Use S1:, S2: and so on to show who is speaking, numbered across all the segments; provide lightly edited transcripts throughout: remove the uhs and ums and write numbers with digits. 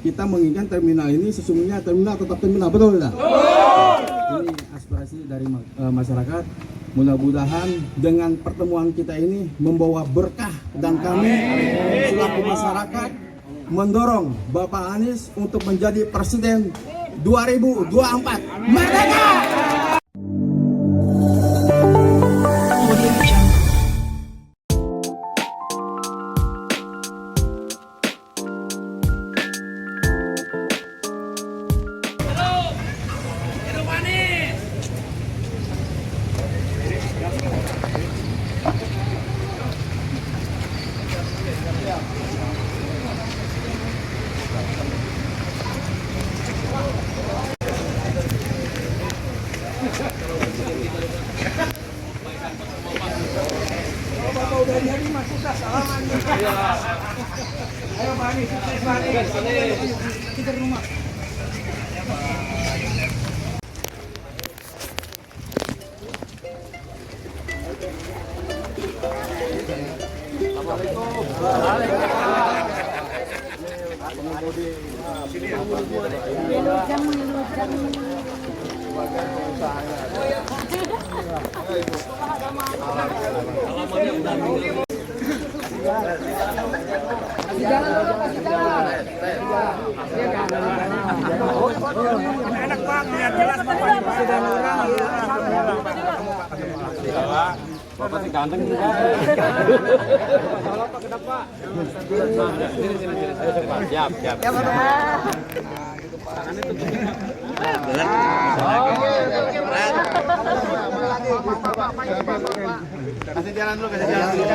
S1: kita menginginkan terminal ini sesungguhnya terminal tetap terminal, betul tidak? Ini aspirasi dari masyarakat. Mudah-mudahan dengan pertemuan kita ini membawa berkah dan kami selaku masyarakat mendorong Bapak Anies untuk menjadi presiden 2024. Merdeka!
S2: Ayo Pak Anies, sukses Pak Anies. Kita rumah. Enak Pak, lihat jelas Bapak presiden orang. Bapak sih ganteng juga. Tolong Pak, kedap Pak. Siap. Tangannya tutup. Kasih jalan dulu, kasih jalan dulu.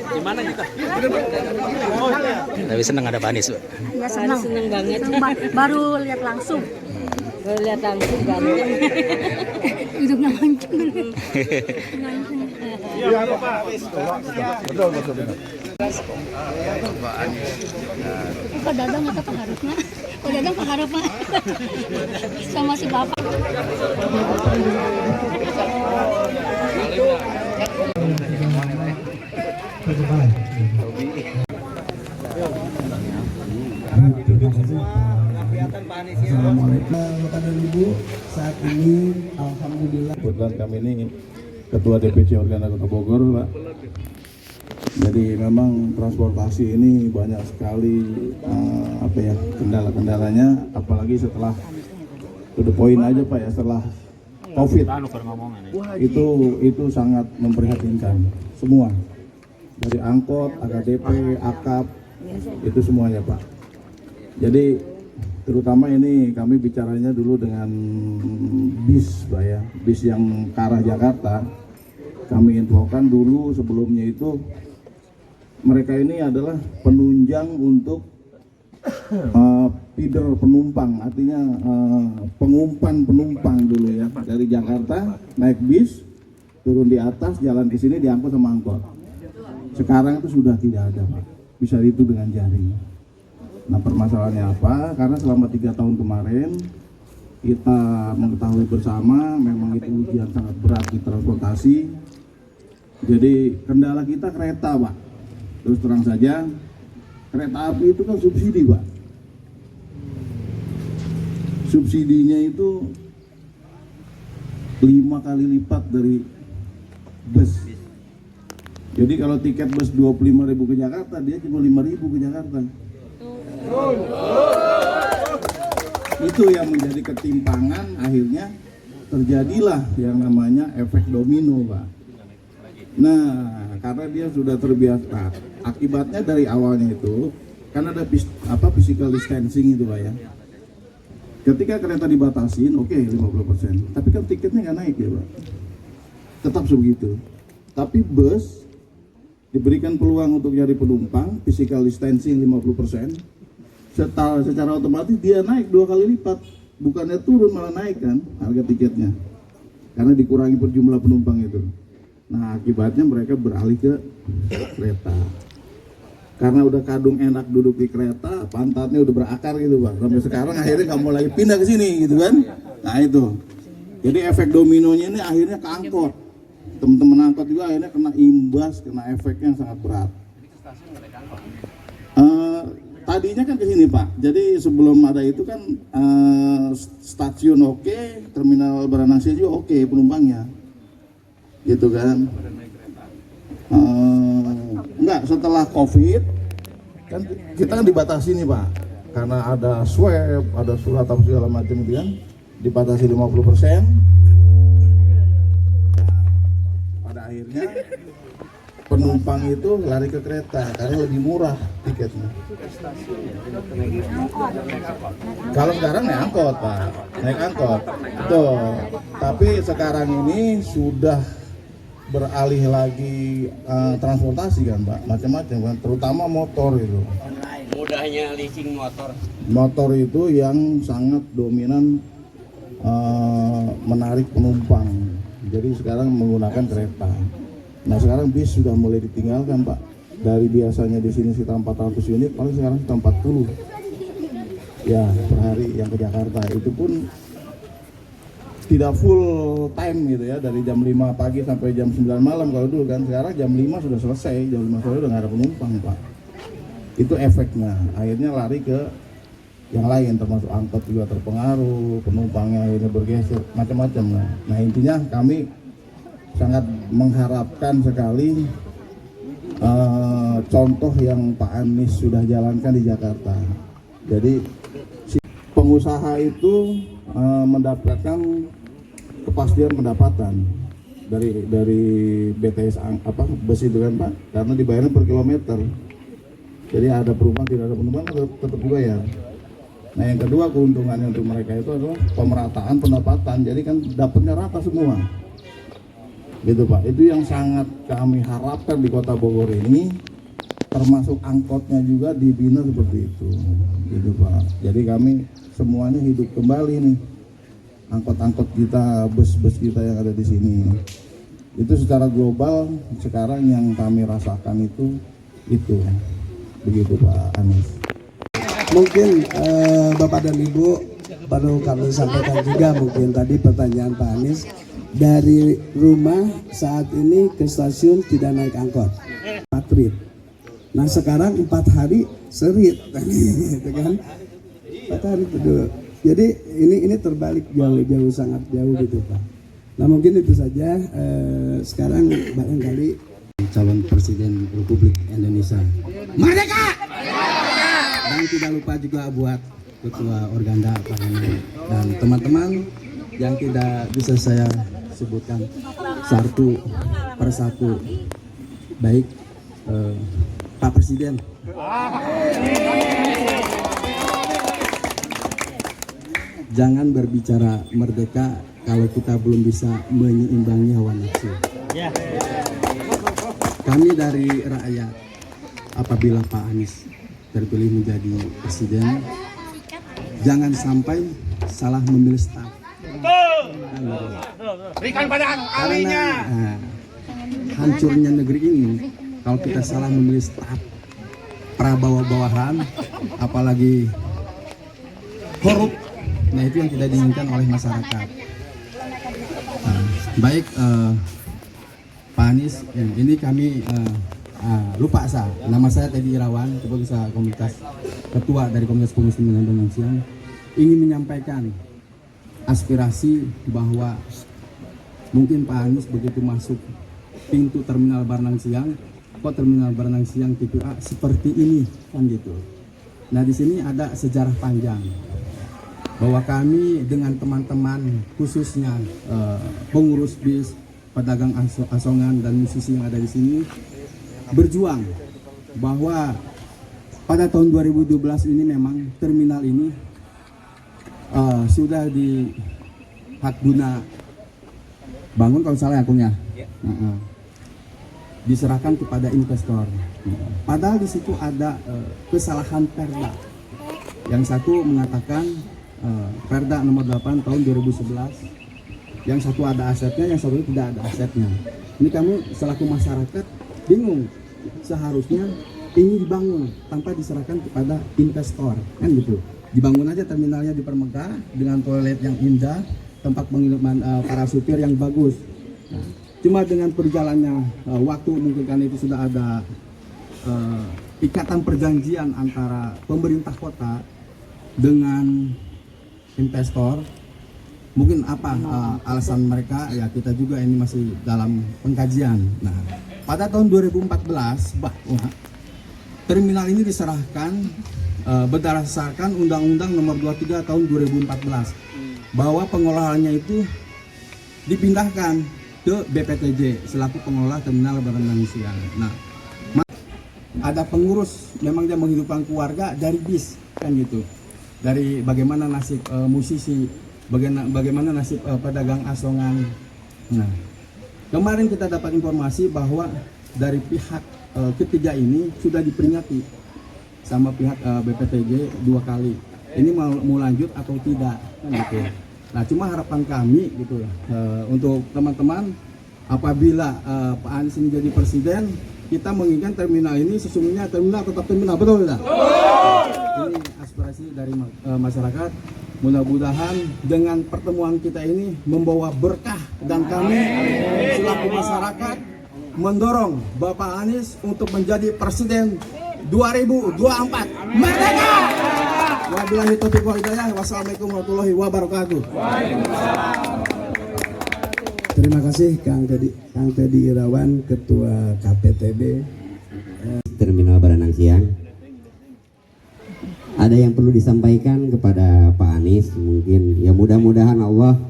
S2: Gimana kita?
S3: Tapi senang ada Pak Anies.
S4: Ya senang banget. Baru lihat langsung. Ganteng. Hidupnya mancung.
S2: Iya, Pak. Betul.
S4: Pak Dadang atau Pak Harus mah? Pak Dadang Pak Harus mah. Sama si Bapak.
S1: Assalamualaikum Bapak dan Ibu. Saat ini alhamdulillah kebetulan kami ini Ketua DPC Organa Kota Bogor, Pak. Jadi memang transportasi ini banyak sekali kendala-kendalanya, apalagi setelah to the point aja Pak ya, setelah COVID itu sangat memprihatinkan semua, dari angkot, AKDP, AKAP, itu semuanya Pak. Jadi terutama ini kami bicaranya dulu dengan bis Pak ya, bis yang ke arah Jakarta. Kami infokan dulu sebelumnya itu mereka ini adalah penunjang untuk feeder penumpang, artinya pengumpan penumpang dulu ya, dari Jakarta naik bis, turun di atas, jalan ke sini diangkut sama angkot. Sekarang itu sudah tidak ada Pak, bisa dihitung dengan jari. Nah permasalahannya apa? Karena selama 3 tahun kemarin kita mengetahui bersama memang itu ujian sangat berat di transportasi. Jadi kendala kita kereta Pak. Terus terang saja, kereta api itu kan subsidi Pak. Subsidinya itu 5 kali lipat dari bus. Jadi kalau tiket bus 25.000 ke Jakarta, dia cuma 5.000 ke Jakarta. Itu yang menjadi ketimpangan, akhirnya terjadilah yang namanya efek domino Pak. Nah, karena dia sudah terbiasa, akibatnya dari awalnya itu kan ada physical distancing itu Pak ya. Ketika kereta dibatasin, oke 50%, tapi kan tiketnya nggak naik ya Pak. Tetap sebegitu. Tapi bus diberikan peluang untuk nyari penumpang, physical distancing 50%, secara otomatis dia naik 2 kali lipat. Bukannya turun malah naik kan harga tiketnya, karena dikurangi per jumlah penumpang itu. Nah akibatnya mereka beralih ke kereta. Karena udah kadung enak duduk di kereta, pantatnya udah berakar gitu Pak. Sampai sekarang akhirnya nggak mau lagi pindah ke sini gitu kan. Nah itu. Jadi efek dominonya ini akhirnya ke angkot. teman-teman angkot juga akhirnya kena imbas, kena efeknya yang sangat berat. Tadinya kan ke sini Pak, jadi sebelum ada itu kan stasiun oke, terminal Baranangsia juga oke penumpangnya, gitu kan. Enggak, setelah COVID kan kita kan dibatasi nih Pak, karena ada swab, ada surat apa segala macam itu kan, dibatasi 50%. Pada akhirnya penumpang itu lari ke kereta karena lebih murah tiketnya. Kalau sekarang naik angkot Pak, naik angkot. Tuh. Tapi sekarang ini sudah beralih lagi transportasi kan Pak, macam-macam kan, terutama motor itu.
S2: Mudahnya leasing motor.
S1: Motor itu yang sangat dominan menarik penumpang. Jadi sekarang menggunakan kereta. Nah sekarang bis sudah mulai ditinggalkan Pak. Dari biasanya di sini sekitar 400 unit, paling sekarang sekitar 40. Ya per hari yang ke Jakarta. Itu pun tidak full time gitu ya, dari jam 5 pagi sampai jam 9 malam kalau dulu kan. Sekarang jam 5 sudah selesai, jam 5 sore udah nggak ada penumpang Pak. Itu efeknya, akhirnya lari ke yang lain, termasuk angkot juga terpengaruh, penumpangnya akhirnya bergeser, macam-macam. Nah intinya kami sangat mengharapkan sekali contoh yang Pak Anies sudah jalankan di Jakarta. Jadi si pengusaha itu mendapatkan kepastian pendapatan dari BTS bus itu kan Pak, karena dibayarnya per kilometer. Jadi ada penumpang, tidak ada penumpang tetap dibayar. Nah yang kedua keuntungannya untuk mereka itu adalah pemerataan pendapatan. Jadi kan dapatnya rata semua. Gitu Pak, itu yang sangat kami harapkan di Kota Bogor ini, termasuk angkotnya juga dibina seperti itu, gitu Pak. Jadi kami semuanya hidup kembali nih, angkot-angkot kita, bus-bus kita yang ada di sini. Itu secara global sekarang yang kami rasakan itu, begitu Pak Anies.
S3: Mungkin Bapak dan Ibu perlu kami sampaikan juga mungkin tadi pertanyaan Pak Anies. Dari rumah saat ini ke stasiun tidak naik angkot, 4 trip. Nah sekarang 4 hari serit, gitu kan? 4 hari dulu. Jadi ini terbalik jauh sangat jauh gitu Pak. Nah mungkin itu saja. Sekarang barangkali calon presiden Republik Indonesia. Merdeka! Dan tidak lupa juga buat ketua Organda Parlemen dan teman-teman yang tidak bisa saya sebutkan satu persatu, baik Pak Presiden, jangan berbicara merdeka kalau kita belum bisa menyeimbangi hawa nafsu. Kami dari rakyat, apabila Pak Anies terpilih menjadi presiden, jangan sampai salah memilih staf.
S2: Berikan pada ahlinya.
S3: Hancurnya negeri ini kalau kita salah memilih staf, prabawa-bawahan, apalagi korup. Nah itu yang tidak diinginkan oleh masyarakat. Baik Pak Anies, ini kami lupa nama saya Teddy Irawan, Ketua Komunitas Ketua dari Komunitas Pemusliman Bandung Siang, ingin menyampaikan aspirasi bahwa mungkin Pak Anies begitu masuk pintu terminal Baranang Siang, kok terminal Baranang Siang tipe A seperti ini kan gitu. Nah di sini ada sejarah panjang bahwa kami dengan teman-teman khususnya pengurus bis, pedagang asongan dan musisi yang ada di sini berjuang bahwa pada tahun 2012 ini memang terminal ini sudah di hak guna bangun kalau salah akunnya, diserahkan kepada investor. Padahal di situ ada kesalahan perda. Yang satu mengatakan perda nomor 8 tahun 2011, yang satu ada asetnya, yang satu tidak ada asetnya. Ini kami selaku masyarakat bingung, seharusnya ini dibangun tanpa diserahkan kepada investor, kan gitu. Dibangun aja terminalnya dipermegah dengan toilet yang indah, tempat penginapan para supir yang bagus. Nah, Cuma dengan berjalannya waktu mungkin kan itu sudah ada ikatan perjanjian antara pemerintah kota dengan investor. Mungkin apa alasan mereka, ya kita juga ini masih dalam pengkajian. Nah, pada tahun 2014 bahwa terminal ini diserahkan berdasarkan Undang-Undang Nomor 23 tahun 2014 bahwa pengelolaannya itu dipindahkan ke BPTJ selaku pengelola terminal Baranang Siang. Nah, ada pengurus, memang dia menghidupkan keluarga dari bis kan gitu. Dari bagaimana nasib musisi, bagaimana nasib pedagang asongan. Nah, kemarin kita dapat informasi bahwa dari pihak ketiga ini sudah diperingati sama pihak BPTJ 2 kali. Ini mau lanjut atau tidak kan gitu. Nah, cuma harapan kami gitu untuk teman-teman, apabila Pak Anies ini jadi presiden, kita menginginkan terminal ini sesungguhnya terminal tetap terminal, betul tidak? Ini aspirasi dari masyarakat. Mudah-mudahan dengan pertemuan kita ini membawa berkah, dan kami selaku masyarakat mendorong Bapak Anies untuk menjadi presiden 2024. Merdeka! Wabillahi taufiq wal hidayah. Wassalamualaikum warahmatullahi wabarakatuh.
S5: Terima kasih Kang Teddy Irawan, Ketua KPTB
S6: Terminal Baranang Siang. Ada yang perlu disampaikan kepada Pak Anies, mungkin ya mudah-mudahan Allah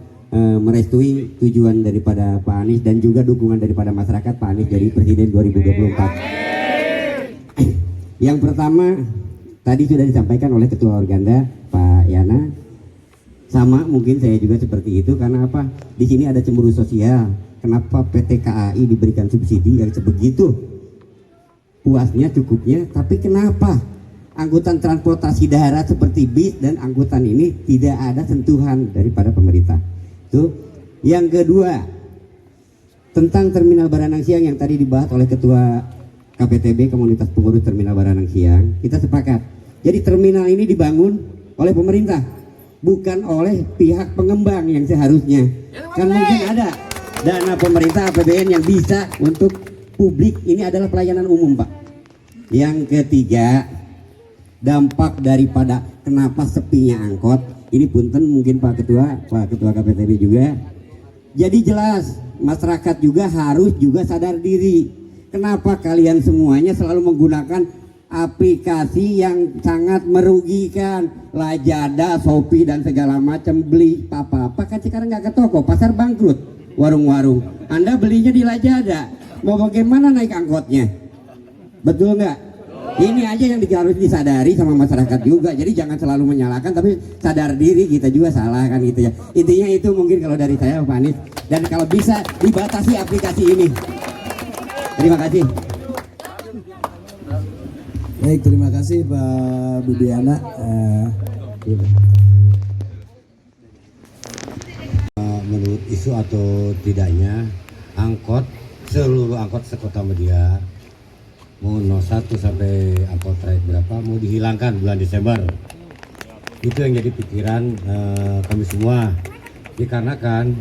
S6: merestui tujuan daripada Pak Anies dan juga dukungan daripada masyarakat Pak Anies jadi Presiden 2024. Yang pertama tadi sudah disampaikan oleh Ketua Organda Pak Yana. Sama mungkin saya juga seperti itu, karena apa? Di sini ada cemburu sosial. Kenapa PT KAI diberikan subsidi yang sebegitu puasnya, cukupnya, tapi kenapa angkutan transportasi darat seperti bis dan angkutan ini tidak ada sentuhan daripada pemerintah? Tuh. Yang kedua, tentang Terminal Baranang Siang yang tadi dibahas oleh Ketua KPTB, Komunitas Pengurus Terminal Baranang Siang, kita sepakat. Jadi terminal ini dibangun oleh pemerintah, bukan oleh pihak pengembang yang seharusnya. Kan mungkin ada dana pemerintah APBN yang bisa untuk publik, ini adalah pelayanan umum, Pak. Yang ketiga, dampak daripada kenapa sepinya angkot, ini punten mungkin Pak Ketua KPTB juga. Jadi jelas masyarakat juga harus juga sadar diri. Kenapa kalian semuanya selalu menggunakan aplikasi yang sangat merugikan, Lazada, Shopee dan segala macam, beli apa-apa kan sekarang nggak ke toko, pasar bangkrut, warung-warung. Anda belinya di Lazada, mau bagaimana naik angkotnya? Betul nggak? Ini aja yang harus disadari sama masyarakat juga. Jadi jangan selalu menyalahkan, tapi sadar diri kita juga salah kan gitu ya. Intinya itu mungkin kalau dari saya Pak Anies, dan kalau bisa dibatasi aplikasi ini. Terima kasih.
S5: Baik, terima kasih Pak Budiana.
S6: Menurut isu atau tidaknya angkot, seluruh angkot sekota Media, mau 01 sampai angkot terakhir berapa mau dihilangkan bulan Desember. Itu yang jadi pikiran kami semua. Dikarenakan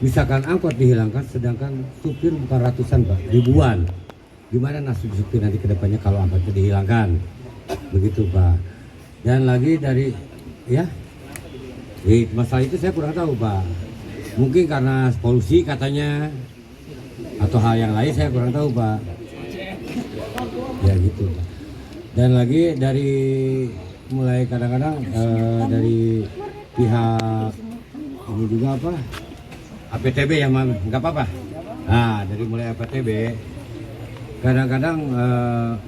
S6: misalkan angkot dihilangkan, sedangkan supir bukan ratusan Pak, ribuan. Gimana nasib supir nanti kedepannya kalau angkotnya dihilangkan? Begitu Pak. Dan lagi dari masalah itu saya kurang tahu Pak. Mungkin karena polusi katanya, atau hal yang lain saya kurang tahu Pak. Ya gitu Pak. Dan lagi dari mulai kadang-kadang dari pihak ini juga apa? APTB yang nggak apa-apa. Nah dari mulai APTB kadang-kadang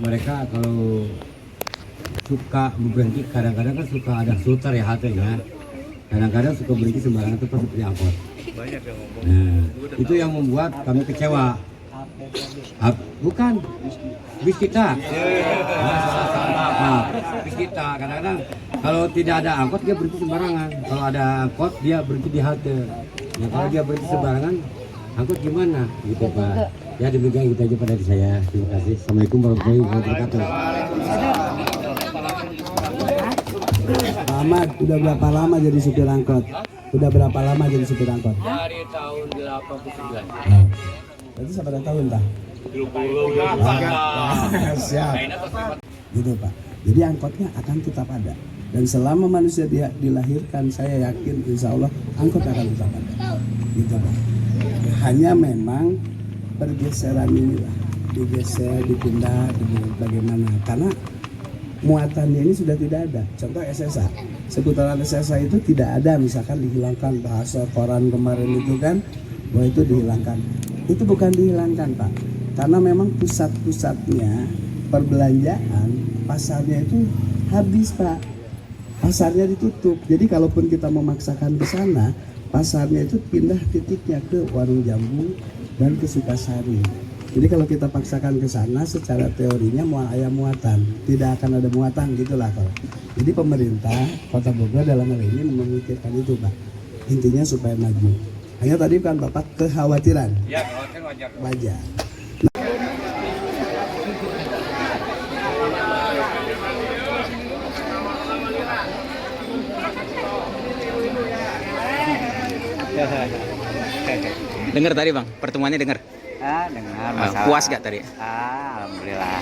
S6: mereka kalau suka berhenti, kadang-kadang kan suka ada filter ya hatenya. Kadang-kadang suka berhenti sembarangan tempat seperti angkot. Nah, itu yang membuat kami kecewa. Bukan bis kita. Bis kita kadang-kadang kalau tidak ada angkot dia berhenti sembarangan. Kalau ada angkot dia berhenti di halte. Nah, kalau dia berhenti sembarangan, angkot gimana? Gitu Pak. Ya demikian gitu aja pada saya. Terima kasih. Assalamualaikum warahmatullahi wabarakatuh.
S3: Ahmad, udah berapa lama jadi supir angkot? Udah berapa lama jadi supir angkot?
S2: Dari tahun 89.
S3: Nah, berarti seberapa tahun, Pak?
S2: 20.
S3: Siap. Gitu, Pak. Jadi angkotnya akan tetap ada. Dan selama manusia dilahirkan, saya yakin insya Allah angkot akan tetap ada. Gitu, Pak. Hanya memang pergeseran inilah, digeser, dipindah, bagaimana? Karena muatannya ini sudah tidak ada. Contoh SSA, seputaran SSA itu tidak ada, misalkan dihilangkan bahasa koran kemarin itu kan, bahwa itu dihilangkan. Itu bukan dihilangkan, Pak, karena memang pusat-pusatnya perbelanjaan, pasarnya itu habis, Pak. Pasarnya ditutup. Jadi kalaupun kita memaksakan ke sana, pasarnya itu pindah titiknya ke Warung Jambu dan ke Sukasari. Jadi kalau kita paksakan ke sana, secara teorinya muatan, tidak akan ada muatan gitulah kalau. Jadi pemerintah Kota Bogor dalam hal ini memikirkan itu, Pak. Intinya supaya maju. Hanya tadi kan Bapak kekhawatiran.
S2: Ya, khawatir wajar.
S3: Wajar.
S7: Dengar tadi Bang, pertemuannya dengar.
S8: Dengar masalah.
S7: Puas gak tadi?
S8: Alhamdulillah.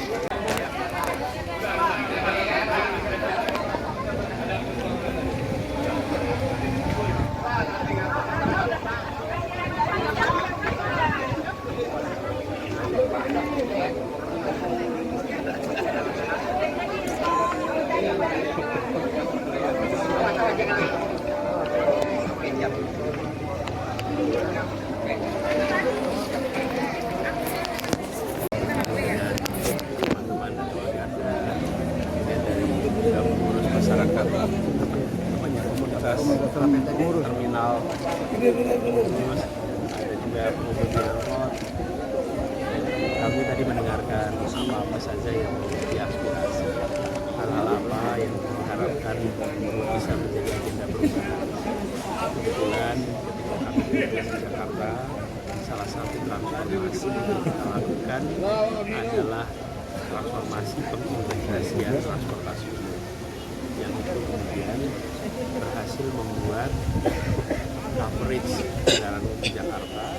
S2: Terminal, terus ada juga pengemudi angkot. Kami tadi mendengarkan apa saja yang menjadi aspirasi, hal-hal apa yang diharapkan bisa menjadi agenda perubahan. Kebetulan ketika kami di Jakarta, salah satu transformasi yang kita lakukan adalah transformasi pengintegrasian transportasi umum, yang itu kemudian berhasil membuat coverage kendaraan umum di Jakarta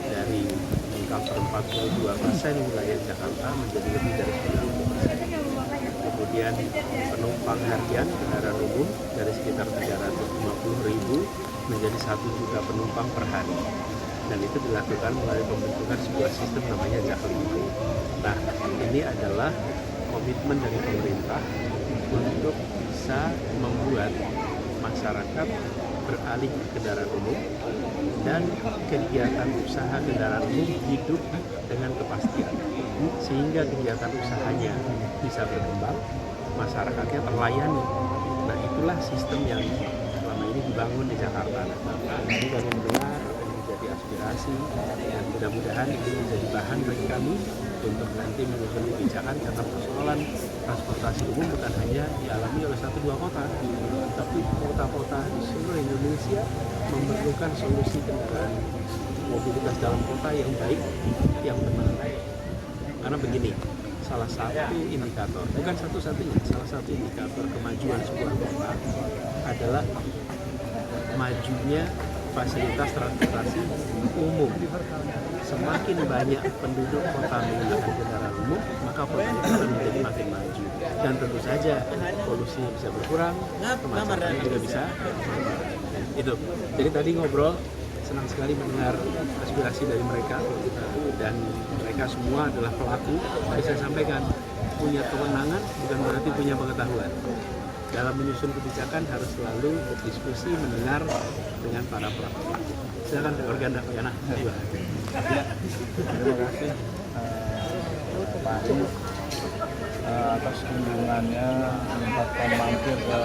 S2: dari mengcover 42% wilayah Jakarta menjadi lebih dari 90%. Kemudian penumpang harian kendaraan umum dari sekitar 350.000 menjadi 1 juta penumpang per hari. Dan itu dilakukan melalui pembentukan sebuah sistem namanya Jaklingko. Nah, ini adalah komitmen dari pemerintah untuk bisa membuat masyarakat beralih ke kendaraan umum dan kegiatan usaha kendaraan umum hidup dengan kepastian, sehingga kegiatan usahanya bisa berkembang, masyarakatnya terlayani. Nah, itulah sistem yang selama ini dibangun di Jakarta. Jadi kami mendengar apa yang menjadi aspirasi, dan mudah-mudahan ini menjadi bahan bagi kami untuk nanti menyusun kebijakan, karena persoalan transportasi umum bukan hanya dialami oleh 1-2 kota, tapi kota-kota di seluruh Indonesia memerlukan solusi kendaraan mobilitas dalam kota yang baik, yang benar. Karena begini, salah satu indikator, bukan satu-satunya, salah satu indikator kemajuan sebuah kota adalah majunya fasilitas transportasi umum. Semakin banyak penduduk kota menggunakan kendaraan umum, maka kota akan menjadi makin maju. Dan tentu saja polusi bisa berkurang, kemacetan juga bisa berkurang. Itu. Jadi tadi ngobrol, senang sekali mendengar aspirasi dari mereka, dan mereka semua adalah pelaku. Tadi saya sampaikan, punya kewenangan bukan berarti punya pengetahuan. Dalam menyusun kebijakan harus selalu berdiskusi, mendengar dengan para pelaku. Silakan Organda Pak Yana.
S9: Ya, terima kasih Pak Anies atas kunjungannya menyempatkan mampir ke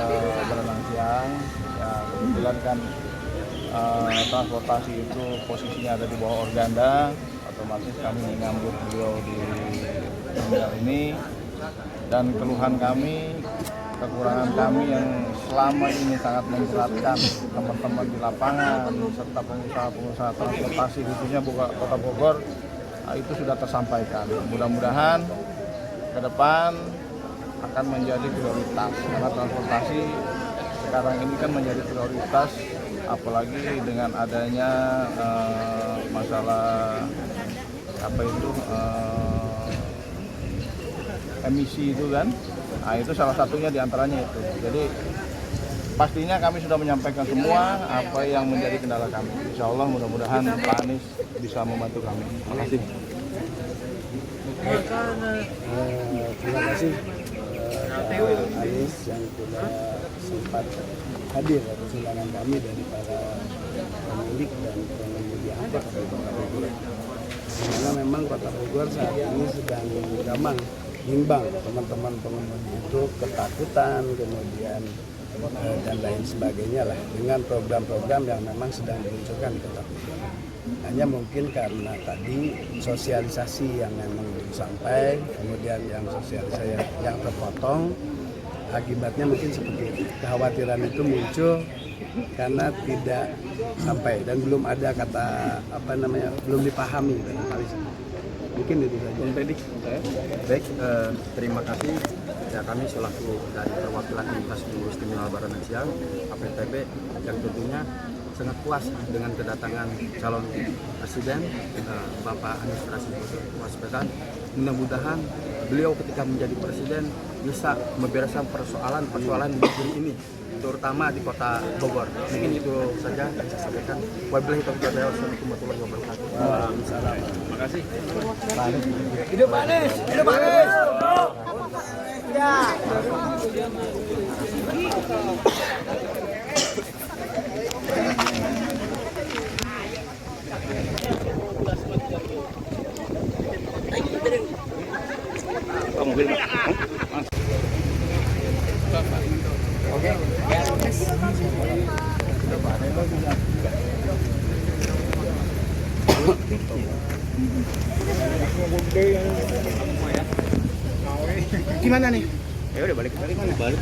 S9: Berenang Siang. Ya, kebetulan kan transportasi itu posisinya ada di bawah Organda, otomatis kami menyambut beliau di terminal ini, dan keluhan kami, kekurangan kami yang selama ini sangat memberatkan teman-teman di lapangan serta pengusaha-pengusaha transportasi khususnya Kota Bogor, itu sudah tersampaikan. Mudah-mudahan ke depan akan menjadi prioritas, karena transportasi sekarang ini kan menjadi prioritas, apalagi dengan adanya masalah apa itu emisi itu kan. Nah, itu salah satunya diantaranya itu. Jadi pastinya kami sudah menyampaikan semua apa yang menjadi kendala kami. Insya Allah mudah-mudahan Pak Anies bisa membantu kami. Terima kasih.
S3: Terima kasih Pak Anies yang sudah sempat hadir atas undangan kami dari para pemilik dan pengemudi angkot di Kota Bogor. Karena memang Kota Bogor saat ini sedang gamang bimbang teman-teman pengemudi itu ketakutan, kemudian dan lain sebagainya lah dengan program-program yang memang sedang diluncurkan di Kota Bogor. Hanya mungkin karena tadi sosialisasi yang memang belum sampai, kemudian yang sosialisasi yang terpotong, akibatnya mungkin seperti itu. Kekhawatiran itu muncul karena tidak sampai dan belum ada kata belum dipahami barangkali. Mungkin itu saja.
S2: Baik, terima kasih. Ya, kami selaku dari perwakilan Lintas Bumi Istimewa Barat Siang APTB yang tentunya sangat puas dengan kedatangan calon presiden Bapak Anies Baswedan. Mudah-mudahan beliau ketika menjadi presiden bisa membereskan persoalan di negeri ini, terutama di Kota Bogor. Mungkin itu saja yang saya sampaikan. Wabillahi taufiq wal hidayah. Wassalamualaikum warahmatullahi wabarakatuh.
S3: Waalaikumsalam.
S2: Terima kasih.
S3: Hidup Anies! Hidup Anies!
S7: Mobil
S2: Gimana nih?
S7: ya udah balik dari mana? Balik.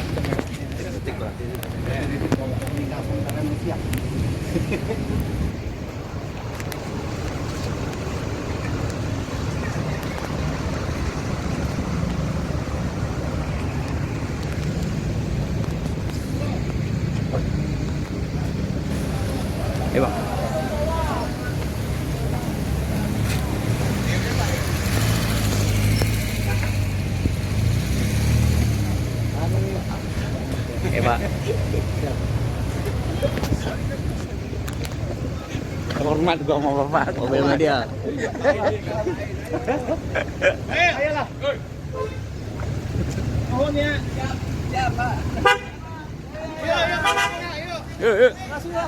S7: Bang. Pak. Hormat gua mau hormat mobil media.
S2: Ayolah. Mohon ya. Siap, Pak. Ayo.
S7: Yuk.
S2: Kasih ya.